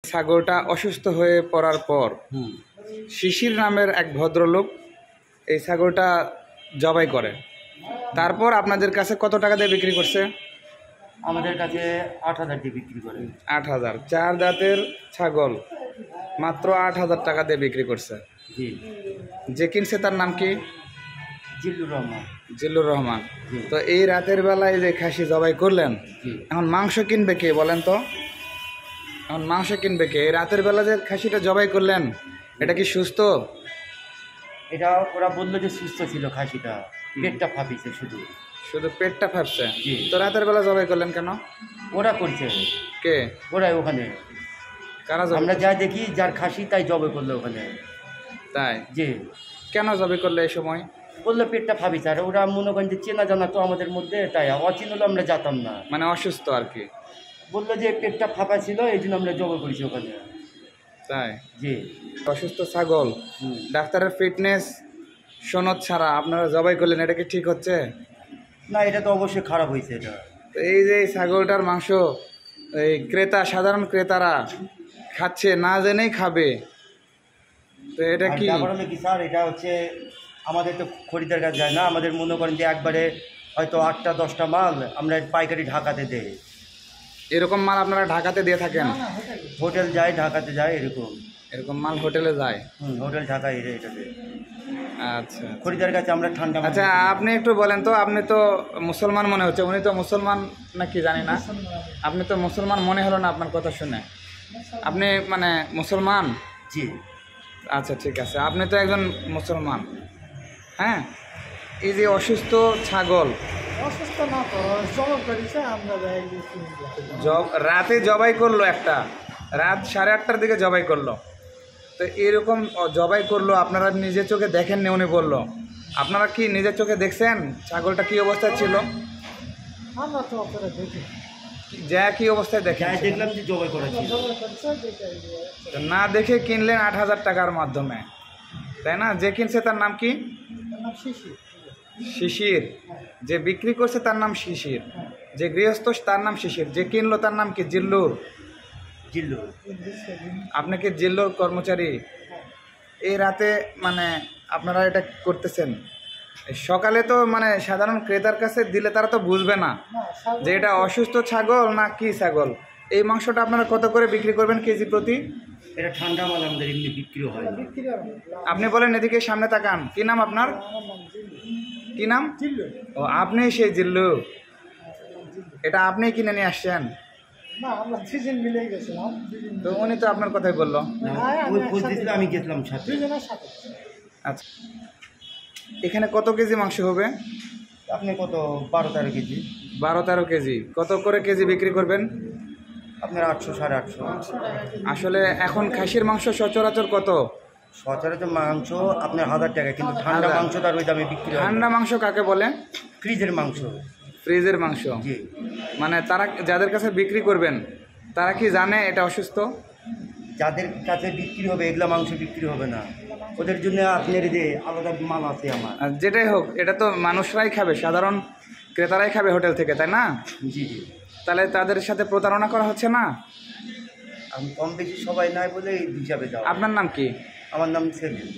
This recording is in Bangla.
ছাগলটা অসুস্থ হয়ে পড়ার পর শিশির নামের এক ভদ্রলোক এই ছাগলটা জবাই করে। তারপর আপনাদের কাছে কত টাকা দিয়ে বিক্রি করছে? আমাদের কাছে ৮,০০০ দিয়ে বিক্রি করে। ৮,০০০। ৪ দাঁতের ছাগল মাত্র ৮,০০০ টাকা দিয়ে বিক্রি করছে। জি। যে কিনছে তার নাম কি? জিল্লুর রহমান। জিল্লুর রহমান। তো এই রাতের বেলায় যে খাসি জবাই করলেন, এখন মাংস কিনবে কে বলেন তো? এখন মাংস কিনবে কে? এই রাতের বেলা যে খাসিটা জবাই করলেন, এটা কি সুস্থ? এটা ওরা বললো যে সুস্থ ছিল খাসিটা, পেটটা ফাঁপিছে শুধু। শুধু পেটটা ফাঁপছে? জি। তো রাতের বেলা জবাই করলেন কেন? ওরা করছে। কে? ওরাই ওখানে। কারা জবাই? আমরা যা দেখি যার খাসি তাই জবে করলো ওখানে। তাই? জি। কেন জবাই করলে এই সময়? বললো পেটটা ফাঁপিছে, আর ওরা মনে করেন যে চেনা জানা তো আমাদের মধ্যে, তাই অচিন হলে আমরা যেতাম না। মানে অসুস্থ আর কি? বললো যে পেটটা ফাঁপা ছিল, এই জন্য আমরা জবে করেছি ওখানে। তাই? জি। অসুস্থ ছাগল ডাক্তারের ফিটনেস সনদ ছাড়া আপনারা জবাই করলেন, এটা কি ঠিক হচ্ছে? না, এটা তো অবশ্যই খারাপ হয়েছে। এটা তো এই যে এই ছাগলটার মাংস এই সাধারণ ক্রেতারা খাচ্ছে, না জেনেই খাবে, তো এটা কি? ব্যাপার হলো কি স্যার, এটা হচ্ছে আমাদের তো খরিদ্দার কাছে যায় না, আমাদের মনে করেন যে একবারে হয়তো 8টা 10টা মাল আমরা পাইকারি ঢাকাতে দেই। এরকম মাল আপনারা ঢাকাতে দিয়ে থাকেন? হোটেল যায়, ঢাকাতে যায়, এরকম এরকম মাল হোটেলে যায়? হোটেল ঢাকা এটাতে। আচ্ছা। খরিদ্দার কাছে আমরা ঠান্ডা। আচ্ছা, আপনি একটু বলেন তো, আপনি তো মুসলমান মনে হচ্ছে, উনি তো মুসলমান নাকি জানি না, আপনি তো মুসলমান মনে হলো না আপনার কথা শুনে। আপনি মানে মুসলমান? জি। আচ্ছা ঠিক আছে, আপনি তো একজন মুসলমান। হ্যাঁ, এই যে অসুস্থ ছাগল অসুস্থ না তো জবাব করেছে, আমরা রাতে জবাই করলো, একটা রাত 8:30টার দিকে জবাই করলো। তো এরকম জবাই করলো, আপনারা নিজের চোখে দেখেননি, উনি বললো। আপনারা কি নিজের চোখে দেখছেন ছাগলটা কি অবস্থায় ছিল? আমরা তো অপরে দেখি যা কি অবস্থায় দেখেন? দেখলাম যে জবাই করেছে। না দেখে কিনলেন 8,000 টাকার মাধ্যমে, তাই না? যে কিনছে তার নাম কি? শিশির। যে বিক্রি করছে তার নাম শিশির, যে গৃহস্থ তার নাম শিশির, যে কিনলো তার নাম কি? জিল্লুর। জিল্লু। আপনি কি জিল্লুর কর্মচারী? এই রাতে মানে আপনারা এটা করতেছেন, সকালে তো মানে সাধারণ ক্রেতার কাছে দিলে তারা তো বুঝবে না যে এটা অসুস্থ ছাগল না কি ছাগল। এই মাংসটা আপনারা কত করে বিক্রি করবেন কেজি প্রতি? এটা ঠান্ডা মাল, আমাদের এমনি বিক্রি হয়। আপনি বলেন, এদিকে সামনে তাকান। কি নাম আপনার? কি নাম? ও, আপনি সেই জিল্লু? এটা আপনি কিনে নিয়ে আসছেন? তো উনি তো আপনার কথাই বললো। আমি গেছিলাম সাথে। আচ্ছা, এখানে কত কেজি মাংস হবে? আপনি কত? 12-13 কেজি। 12-13 কেজি। কত করে কেজি বিক্রি করবেন? আপনার 800 850। আসলে এখন খাসির মাংস সচরাচর কত? সচরাচর মাংস আপনার 1000 টাকা, কিন্তু ঠান্ডা মাংস তার ওই দামে বিক্রি হয়। ঠান্ডা মাংস কাকে বলে? ফ্রিজের মাংস। ফ্রিজের মাংস? জি। মানে তারা যাদের কাছে বিক্রি করবেন তারা কি জানে এটা অসুস্থ? যাদের কাছে বিক্রি হবে এগুলা মাংস বিক্রি হবে না, ওদের জন্য আপনার যে আলাদা মাল আছে আমার। আর যেটাই হোক, এটা তো মানুষরাই খাবে, সাধারণ ক্রেতারাই খাবে হোটেল থেকে, তাই না? জি জি। তাহলে তাদের সাথে প্রতারণা করা হচ্ছে না? আমি কম বেশি সবাই নাই বলে এই হিসাবে যাও। আপনার নাম কি? আমার নাম সেলিম।